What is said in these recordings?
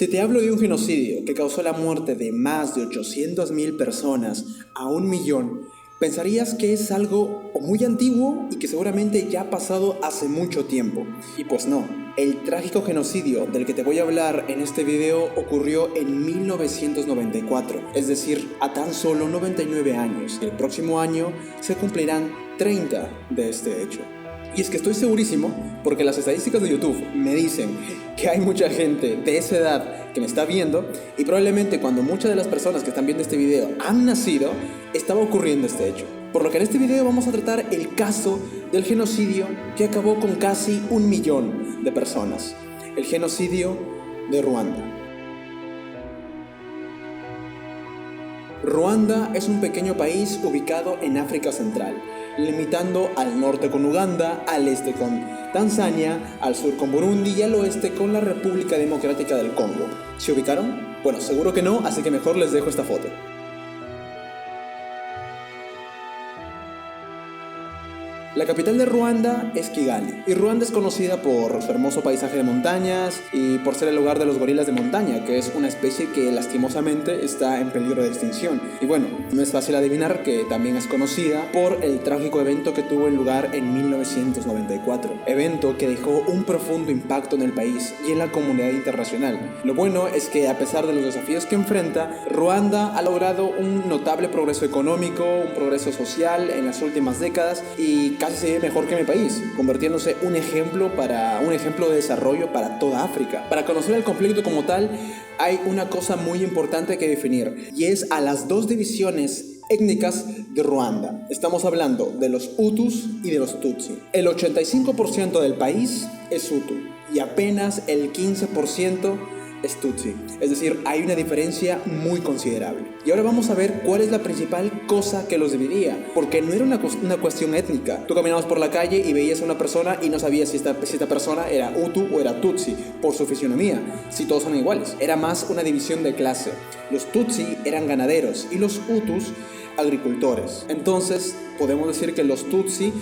Si te hablo de un genocidio que causó la muerte de más de 800.000 personas a 1 millón, pensarías que es algo muy antiguo y que seguramente ya ha pasado hace mucho tiempo. Y pues no, el trágico genocidio del que te voy a hablar en este video ocurrió en 1994, es decir, a tan solo 99 años. El próximo año se cumplirán 30 de este hecho. Y es que estoy segurísimo, porque las estadísticas de YouTube me dicen que hay mucha gente de esa edad que me está viendo, y probablemente cuando muchas de las personas que están viendo este video han nacido, estaba ocurriendo este hecho. Por lo que en este video vamos a tratar el caso del genocidio que acabó con casi 1 millón de personas. El genocidio de Ruanda. Ruanda es un pequeño país ubicado en África Central, limitando al norte con Uganda, al este con Tanzania, al sur con Burundi y al oeste con la República Democrática del Congo. ¿Se ubicaron? Bueno, seguro que no, así que mejor les dejo esta foto. La capital de Ruanda es Kigali, y Ruanda es conocida por su hermoso paisaje de montañas y por ser el lugar de los gorilas de montaña, que es una especie que lastimosamente está en peligro de extinción. Y bueno, no es fácil adivinar que también es conocida por el trágico evento que tuvo lugar en 1994, evento que dejó un profundo impacto en el país y en la comunidad internacional. Lo bueno es que a pesar de los desafíos que enfrenta, Ruanda ha logrado un notable progreso económico, un progreso social en las últimas décadas y casi se ve mejor que mi país, convirtiéndose un ejemplo de desarrollo para toda África. Para conocer el conflicto como tal, hay una cosa muy importante que definir, y es a las dos divisiones étnicas de Ruanda. Estamos hablando de los Hutus y de los Tutsi. El 85% del país es Hutu y apenas el 15% es Tutsi, es decir, hay una diferencia muy considerable. Y ahora vamos a ver cuál es la principal cosa que los dividía, porque no era una cuestión étnica. Tú caminabas por la calle y veías a una persona y no sabías si esta persona era Hutu o era Tutsi, por su fisionomía, si todos son iguales. Era más una división de clase. Los Tutsi eran ganaderos y los Hutus agricultores. Entonces podemos decir que los Tutsi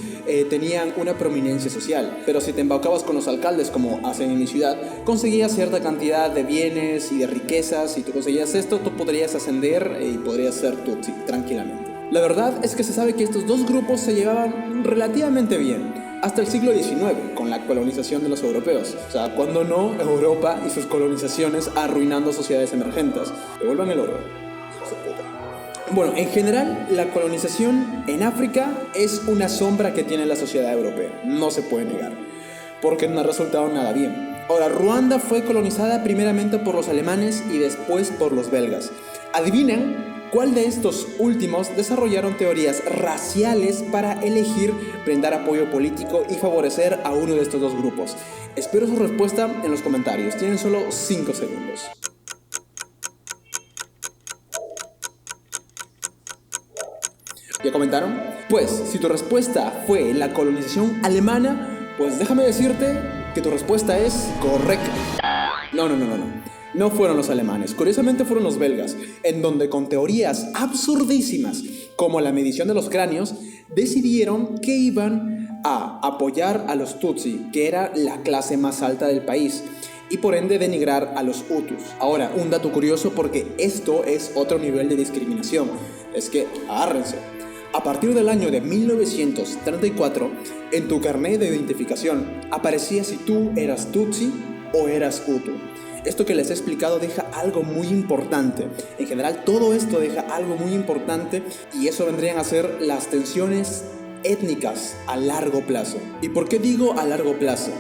tenían una prominencia social, pero si te embaucabas con los alcaldes, como hacen en mi ciudad, conseguías cierta cantidad de bienes y de riquezas. Si tú conseguías esto, tú podrías ascender y podrías ser Tutsi tranquilamente. La verdad es que se sabe que estos dos grupos se llevaban relativamente bien hasta el siglo XIX, con la colonización de los europeos. O sea, cuando no, Europa y sus colonizaciones arruinando sociedades emergentes. Devuelvan el oro. Bueno, en general, la colonización en África es una sombra que tiene la sociedad europea, no se puede negar, porque no ha resultado nada bien. Ahora, Ruanda fue colonizada primeramente por los alemanes y después por los belgas. ¿Adivinan cuál de estos últimos desarrollaron teorías raciales para elegir brindar apoyo político y favorecer a uno de estos dos grupos? Espero su respuesta en los comentarios, tienen solo 5 segundos. ¿Ya comentaron? Pues, si tu respuesta fue la colonización alemana, pues déjame decirte que tu respuesta es correcta. No. No fueron los alemanes, curiosamente fueron los belgas, en donde con teorías absurdísimas, como la medición de los cráneos, decidieron que iban a apoyar a los Tutsi, que era la clase más alta del país, y por ende denigrar a los Hutus. Ahora, un dato curioso, porque esto es otro nivel de discriminación, es que, agárrense, a partir del año de 1934, en tu carnet de identificación aparecía si tú eras Tutsi o eras Hutu. Esto que les he explicado deja algo muy importante. En general, todo esto deja algo muy importante, y eso vendrían a ser las tensiones étnicas a largo plazo. ¿Y por qué digo a largo plazo?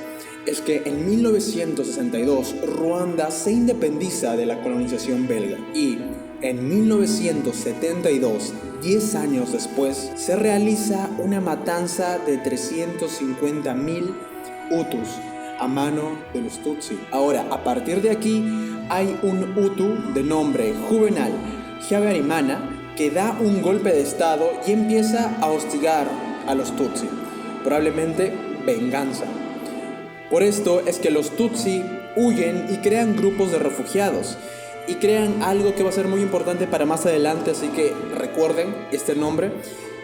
Es que en 1962 Ruanda se independiza de la colonización belga, y en 1972, 10 años después, se realiza una matanza de 350.000 Hutus a mano de los Tutsi. Ahora, a partir de aquí, hay un Hutu de nombre Juvenal Habyarimana que da un golpe de estado y empieza a hostigar a los Tutsi, probablemente venganza. Por esto es que los Tutsi huyen y crean grupos de refugiados, y crean algo que va a ser muy importante para más adelante, así que recuerden este nombre,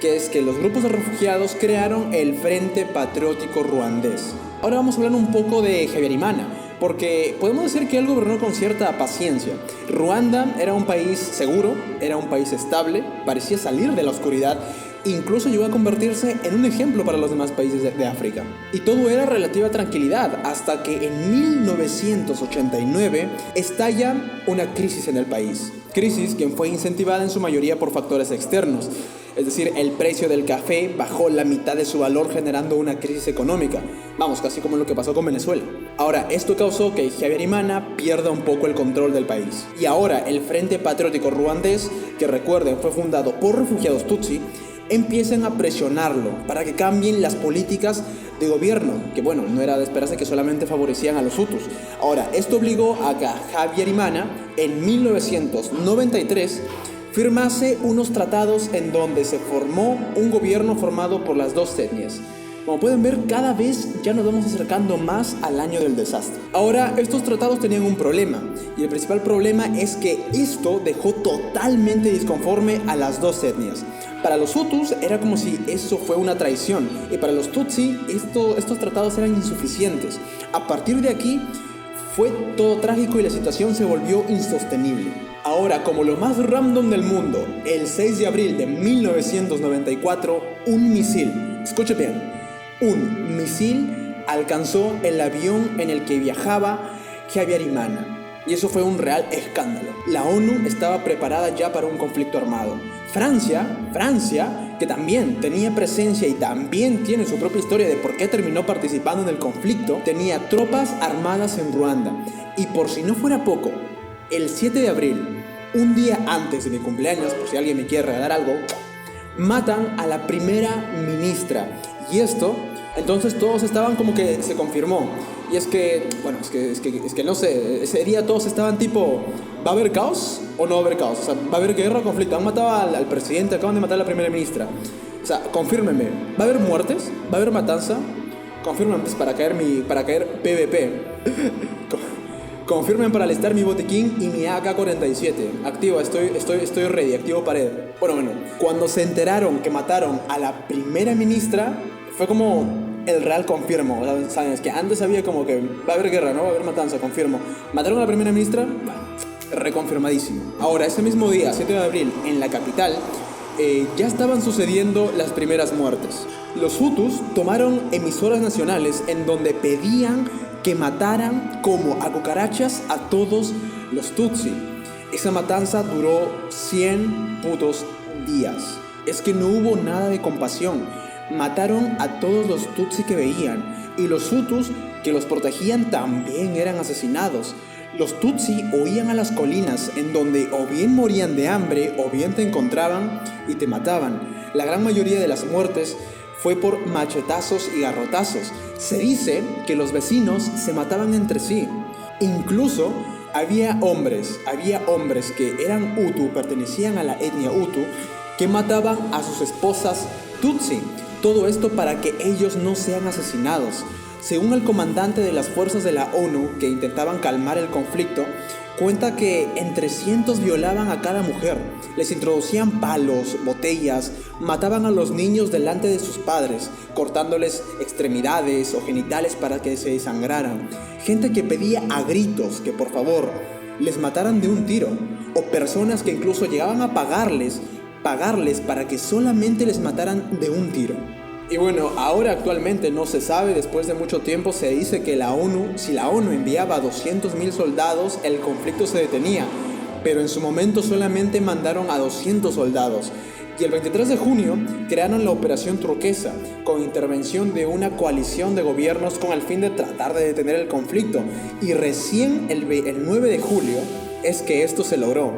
que es que los grupos de refugiados crearon el Frente Patriótico Ruandés. Ahora vamos a hablar un poco de Habyarimana. porque podemos decir que él gobernó con cierta paciencia. Ruanda era un país seguro, era un país estable, parecía salir de la oscuridad, incluso llegó a convertirse en un ejemplo para los demás países de África. Y todo era relativa tranquilidad, hasta que en 1989 estalla una crisis en el país. Crisis que fue incentivada en su mayoría por factores externos. Es decir, el precio del café bajó la mitad de su valor, generando una crisis económica. Vamos, casi como lo que pasó con Venezuela. Ahora, esto causó que Habyarimana pierda un poco el control del país. Y ahora el Frente Patriótico Ruandés, que recuerden fue fundado por refugiados Tutsi, empiezan a presionarlo para que cambien las políticas de gobierno, que bueno, no era de esperarse que solamente favorecían a los Hutus. Ahora, esto obligó a que Habyarimana en 1993 firmase unos tratados en donde se formó un gobierno formado por las dos etnias. Como pueden ver, cada vez ya nos vamos acercando más al año del desastre. Ahora, estos tratados tenían un problema, y el principal problema es que esto dejó totalmente disconforme a las dos etnias. Para los Hutus era como si eso fue una traición, y para los Tutsi estos tratados eran insuficientes. A partir de aquí fue todo trágico y la situación se volvió insostenible. Ahora, como lo más random del mundo, el 6 de abril de 1994, un misil, escuche bien, un misil alcanzó el avión en el que viajaba Habyarimana. Y eso fue un real escándalo. La ONU estaba preparada ya para un conflicto armado. Francia, que también tenía presencia y también tiene su propia historia de por qué terminó participando en el conflicto, tenía tropas armadas en Ruanda. Y por si no fuera poco, el 7 de abril, un día antes de mi cumpleaños, por si alguien me quiere regalar algo, matan a la primera ministra. Y esto, entonces todos estaban como que se confirmó. Y es que, bueno, es que no sé, ese día todos estaban tipo, ¿va a haber caos o no va a haber caos? O sea, ¿va a haber guerra o conflicto? Han matado al presidente, acaban de matar a la primera ministra. O sea, confírmenme, ¿va a haber muertes? ¿Va a haber matanza? Confírmenme antes para caer PvP. Confirmen para alistar mi botiquín y mi AK-47. Activo, estoy ready, activo pared. Bueno, cuando se enteraron que mataron a la primera ministra, fue como el real confirmo. ¿Saben? Es que antes había como que va a haber guerra, ¿no? Va a haber matanza, confirmo. Mataron a la primera ministra, bueno, reconfirmadísimo. Ahora, ese mismo día, 7 de abril, en la capital, ya estaban sucediendo las primeras muertes. Los Hutus tomaron emisoras nacionales en donde pedían que mataran como a cucarachas a todos los Tutsi. Esa matanza duró 100 putos días. Es que no hubo nada de compasión. Mataron a todos los Tutsi que veían, y los Hutus que los protegían también eran asesinados. Los Tutsi huían a las colinas, en donde o bien morían de hambre o bien te encontraban y te mataban. La gran mayoría de las muertes fue por machetazos y garrotazos. Se dice que los vecinos se mataban entre sí. Incluso había hombres que eran Hutu, pertenecían a la etnia Hutu, que mataban a sus esposas Tutsi. Todo esto para que ellos no sean asesinados. Según el comandante de las fuerzas de la ONU que intentaban calmar el conflicto, cuenta que entre cientos violaban a cada mujer, les introducían palos, botellas, mataban a los niños delante de sus padres, cortándoles extremidades o genitales para que se desangraran. Gente que pedía a gritos que por favor les mataran de un tiro, o personas que incluso llegaban a pagarles para que solamente les mataran de un tiro. Y bueno, ahora actualmente no se sabe, después de mucho tiempo se dice que si la ONU enviaba 200,000 soldados, el conflicto se detenía, pero en su momento solamente mandaron a 200 soldados. Y el 23 de junio crearon la Operación Turquesa, con intervención de una coalición de gobiernos con el fin de tratar de detener el conflicto. Y recién el 9 de julio es que esto se logró.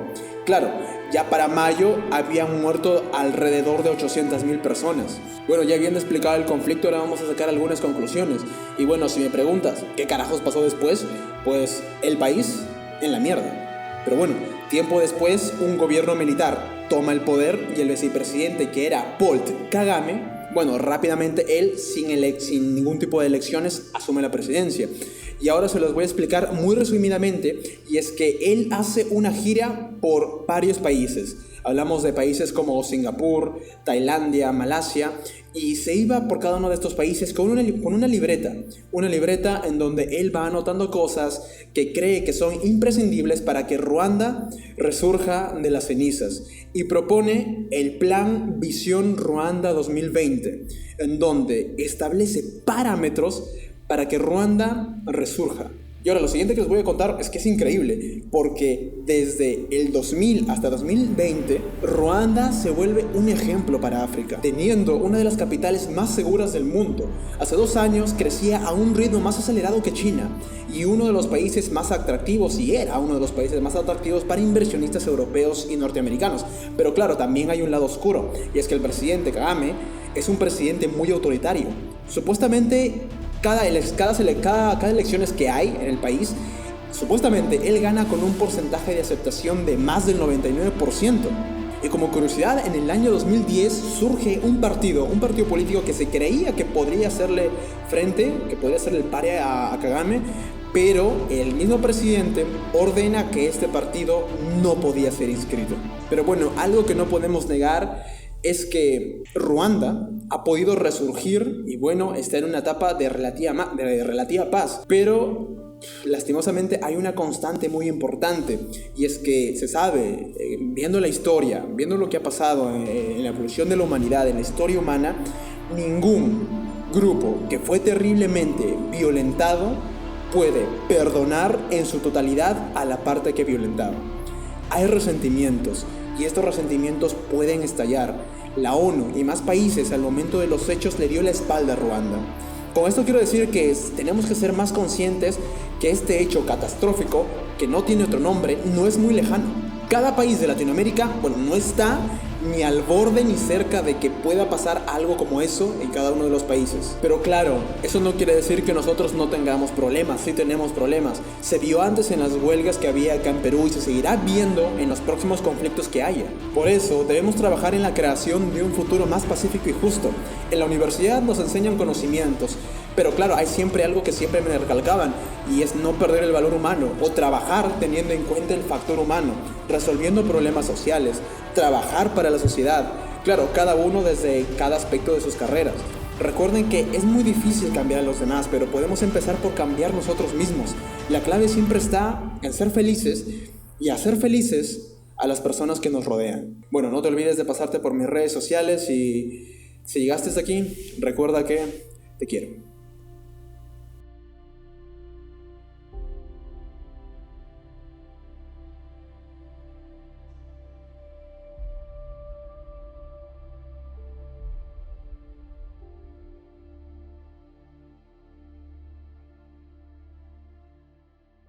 Claro, ya para mayo habían muerto alrededor de 800,000 personas. Bueno, ya habiendo explicado el conflicto, ahora vamos a sacar algunas conclusiones. Y bueno, si me preguntas qué carajos pasó después, pues el país en la mierda. Pero bueno, tiempo después, un gobierno militar toma el poder y el vicepresidente, que era Paul Kagame, bueno, rápidamente él, sin ningún tipo de elecciones, asume la presidencia. y ahora se los voy a explicar muy resumidamente, y es que él hace una gira por varios países. Hablamos de países como Singapur, Tailandia, Malasia, y se iba por cada uno de estos países con una libreta en donde él va anotando cosas que cree que son imprescindibles para que Ruanda resurja de las cenizas, y propone el plan Visión Ruanda 2020, en donde establece parámetros para que Ruanda resurja. Y ahora lo siguiente que les voy a contar es que es increíble, porque desde el 2000 hasta 2020, Ruanda se vuelve un ejemplo para África, teniendo una de las capitales más seguras del mundo. Hace 2 años crecía a un ritmo más acelerado que China, y uno de los países más atractivos, y era uno de los países más atractivos para inversionistas europeos y norteamericanos. Pero claro, también hay un lado oscuro, y es que el presidente Kagame es un presidente muy autoritario. Supuestamente, cada elecciones que hay en el país, supuestamente él gana con un porcentaje de aceptación de más del 99%. Y como curiosidad, en el año 2010 surge un partido político que se creía que podría hacerle frente, que podría hacerle el paria a Kagame, pero el mismo presidente ordena que este partido no podía ser inscrito. Pero bueno, algo que no podemos negar es que Ruanda ha podido resurgir y bueno, está en una etapa de relativa paz, pero lastimosamente hay una constante muy importante, y es que se sabe, viendo la historia, viendo lo que ha pasado en la evolución de la humanidad, en la historia humana, ningún grupo que fue terriblemente violentado puede perdonar en su totalidad a la parte que violentaba. Hay resentimientos, y estos resentimientos pueden estallar. La ONU y más países al momento de los hechos le dio la espalda a Ruanda. Con esto quiero decir que tenemos que ser más conscientes que este hecho catastrófico, que no tiene otro nombre, no es muy lejano. Cada país de Latinoamérica, no está ni al borde ni cerca de que pueda pasar algo como eso en cada uno de los países. Pero claro, eso no quiere decir que nosotros no tengamos problemas. Sí tenemos problemas. Se vio antes en las huelgas que había acá en Perú y se seguirá viendo en los próximos conflictos que haya. Por eso debemos trabajar en la creación de un futuro más pacífico y justo. En la universidad nos enseñan conocimientos, pero claro, hay siempre algo que siempre me recalcaban, y es no perder el valor humano, o trabajar teniendo en cuenta el factor humano, resolviendo problemas sociales, trabajar para la sociedad. Claro, cada uno desde cada aspecto de sus carreras. Recuerden que es muy difícil cambiar a los demás, pero podemos empezar por cambiar nosotros mismos. La clave siempre está en ser felices y hacer felices a las personas que nos rodean. Bueno, no te olvides de pasarte por mis redes sociales, y si llegaste hasta aquí, recuerda que te quiero.